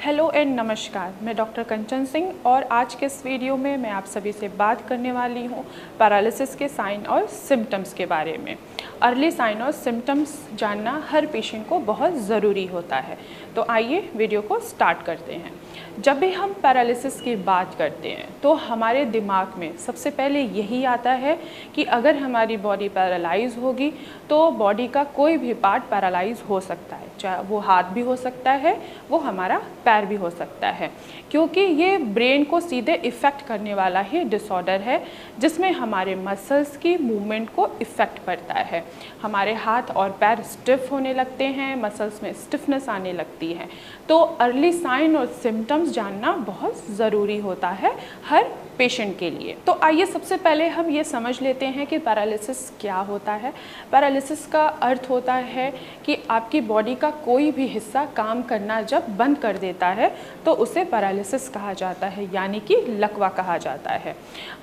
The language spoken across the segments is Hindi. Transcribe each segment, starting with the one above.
हेलो एंड नमस्कार, मैं डॉक्टर कंचन सिंह और आज के इस वीडियो में मैं आप सभी से बात करने वाली हूँ पैरालिसिस के साइन और सिम्टम्स के बारे में। अर्ली साइन और सिम्टम्स जानना हर पेशेंट को बहुत ज़रूरी होता है। तो आइए वीडियो को स्टार्ट करते हैं। जब भी हम पैरालिसिस की बात करते हैं तो हमारे दिमाग में सबसे पहले यही आता है कि अगर हमारी बॉडी पैरालाइज होगी तो बॉडी का कोई भी पार्ट पैरालाइज हो सकता है, चाहे वो हाथ भी हो सकता है, वो हमारा पैर भी हो सकता है, क्योंकि ये ब्रेन को सीधे इफ़ेक्ट करने वाला ही डिसऑर्डर है जिसमें हमारे मसल्स की मूवमेंट को इफ़ेक्ट पड़ता है। हमारे हाथ और पैर स्टिफ होने लगते हैं, मसल्स में स्टिफनेस आने लगती है। तो अर्ली साइन और सिम्टम्स जानना बहुत ज़रूरी होता है हर पेशेंट के लिए। तो आइए सबसे पहले हम ये समझ लेते हैं कि पैरालिसिस क्या होता है। पैरालिसिस का अर्थ होता है कि आपकी बॉडी का कोई भी हिस्सा काम करना जब बंद कर देता है तो उसे पैरालिसिस कहा जाता है, यानी कि लकवा कहा जाता है।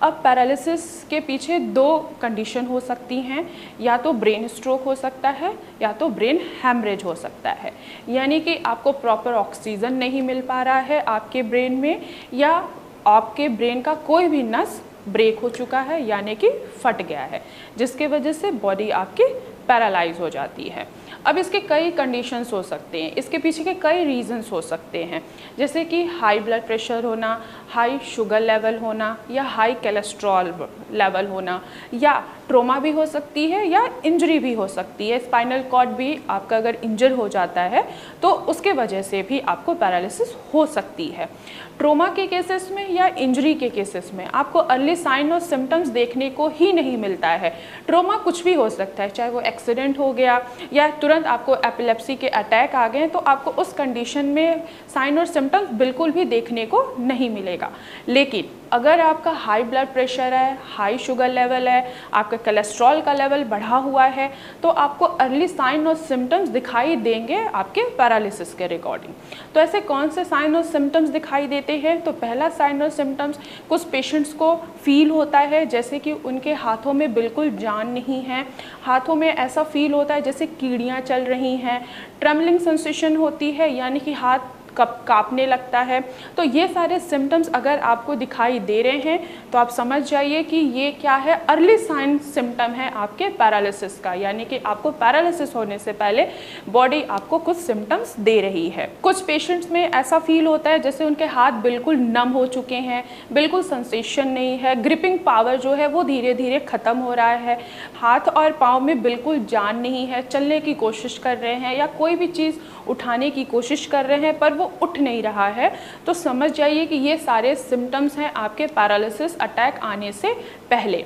अब पैरालिसिस के पीछे दो कंडीशन हो सकती हैं, या तो ब्रेन स्ट्रोक हो सकता है या तो ब्रेन हैमरेज हो सकता है, यानी कि आपको प्रॉपर ऑक्सीजन नहीं मिल पा रहा है आपके ब्रेन में, या आपके ब्रेन का कोई भी नस ब्रेक हो चुका है यानी कि फट गया है, जिसके वजह से बॉडी आपकी पैरालाइज हो जाती है। अब इसके कई कंडीशंस हो सकते हैं, इसके पीछे के कई रीजंस हो सकते हैं, जैसे कि हाई ब्लड प्रेशर होना, हाई शुगर लेवल होना, या हाई कोलेस्ट्रॉल लेवल होना, या ट्रोमा भी हो सकती है, या इंजरी भी हो सकती है। स्पाइनल कॉर्ड भी आपका अगर इंजर हो जाता है तो उसके वजह से भी आपको पैरालिसिस हो सकती है। ट्रोमा के केसेस में या इंजरी के केसेस में आपको अर्ली साइन और सिम्टम्स देखने को ही नहीं मिलता है। ट्रोमा कुछ भी हो सकता है, चाहे वो एक्सीडेंट हो गया या तुरंत आपको एपिलेप्सी के अटैक आ गए, तो आपको उस कंडीशन में साइन और सिम्टम्स बिल्कुल भी देखने को नहीं मिलेगा। लेकिन अगर आपका हाई ब्लड प्रेशर है, हाई शुगर लेवल है, आपका कोलेस्ट्रॉल का लेवल बढ़ा हुआ है, तो आपको अर्ली साइन और सिम्टम्स दिखाई देंगे आपके पैरालिसिस के रिकॉर्डिंग। तो ऐसे कौन से साइन और सिम्टम्स दिखाई देते हैं? तो पहला साइन और सिम्टम्स कुछ पेशेंट्स को फील होता है जैसे कि उनके हाथों में बिल्कुल जान नहीं है, हाथों में ऐसा फील होता है जैसे कीड़ियाँ चल रही हैं, ट्रेमलिंग सेंसेशन होती है यानी कि हाथ कांपने लगता है। तो ये सारे सिम्टम्स अगर आपको दिखाई दे रहे हैं तो आप समझ जाइए कि ये क्या है, अर्ली साइन सिम्टम है आपके पैरालिसिस का, यानी कि आपको पैरालिसिस होने से पहले बॉडी आपको कुछ सिम्टम्स दे रही है। कुछ पेशेंट्स में ऐसा फील होता है जैसे उनके हाथ बिल्कुल नम हो चुके हैं, बिल्कुल सेंसेशन नहीं है, ग्रिपिंग पावर जो है वो धीरे धीरे ख़त्म हो रहा है, हाथ और पाँव में बिल्कुल जान नहीं है, चलने की कोशिश कर रहे हैं या कोई भी चीज़ उठाने की कोशिश कर रहे हैं पर वो उठ नहीं रहा है, तो समझ जाइए कि ये सारे सिम्टम्स हैं आपके पैरालिसिस अटैक आने से पहले।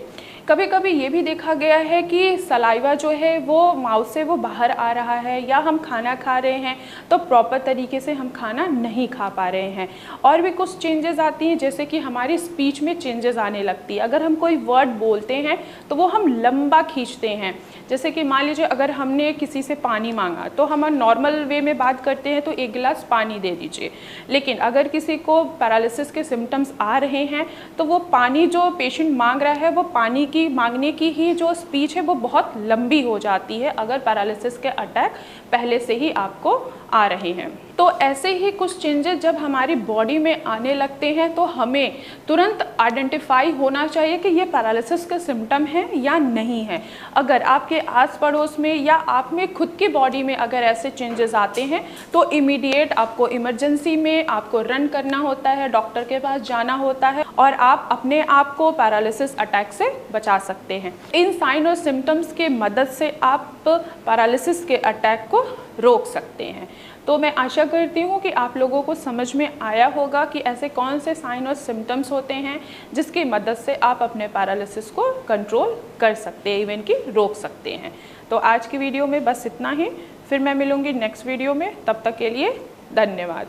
कभी कभी ये भी देखा गया है कि सलाइवा जो है वो माउथ से वो बाहर आ रहा है, या हम खाना खा रहे हैं तो प्रॉपर तरीके से हम खाना नहीं खा पा रहे हैं। और भी कुछ चेंजेस आती हैं, जैसे कि हमारी स्पीच में चेंजेस आने लगती है। अगर हम कोई वर्ड बोलते हैं तो वो हम लंबा खींचते हैं, जैसे कि मान लीजिए अगर हमने किसी से पानी मांगा तो हम नॉर्मल वे में बात करते हैं तो 1 गिलास पानी दे दीजिए, लेकिन अगर किसी को पैरालिसिस के सिम्टम्स आ रहे हैं तो वो पानी जो पेशेंट मांग रहा है वो पानी की मांगने की ही जो स्पीच है वो बहुत लंबी हो जाती है अगर पैरालिसिस के अटैक पहले से ही आपको आ रहे हैं। तो ऐसे ही कुछ चेंजेस जब हमारी बॉडी में आने लगते हैं तो हमें तुरंत आइडेंटिफाई होना चाहिए कि ये पैरालिसिस का सिम्टम है या नहीं है। अगर आपके आस पड़ोस में या आप में खुद की बॉडी में अगर ऐसे चेंजेस आते हैं तो इमीडिएट आपको इमरजेंसी में आपको रन करना होता है, डॉक्टर के पास जाना होता है और आप अपने आप को पैरालिसिस अटैक से बचा सकते हैं। इन साइन और सिम्टम्स के मदद से आप पैरालिसिस के अटैक को रोक सकते हैं। तो मैं आशा करती हूँ कि आप लोगों को समझ में आया होगा कि ऐसे कौन से साइन और सिम्टम्स होते हैं जिसकी मदद से आप अपने पैरालिसिस को कंट्रोल कर सकते हैं, इवन कि रोक सकते हैं। तो आज की वीडियो में बस इतना ही, फिर मैं मिलूँगी नेक्स्ट वीडियो में, तब तक के लिए धन्यवाद।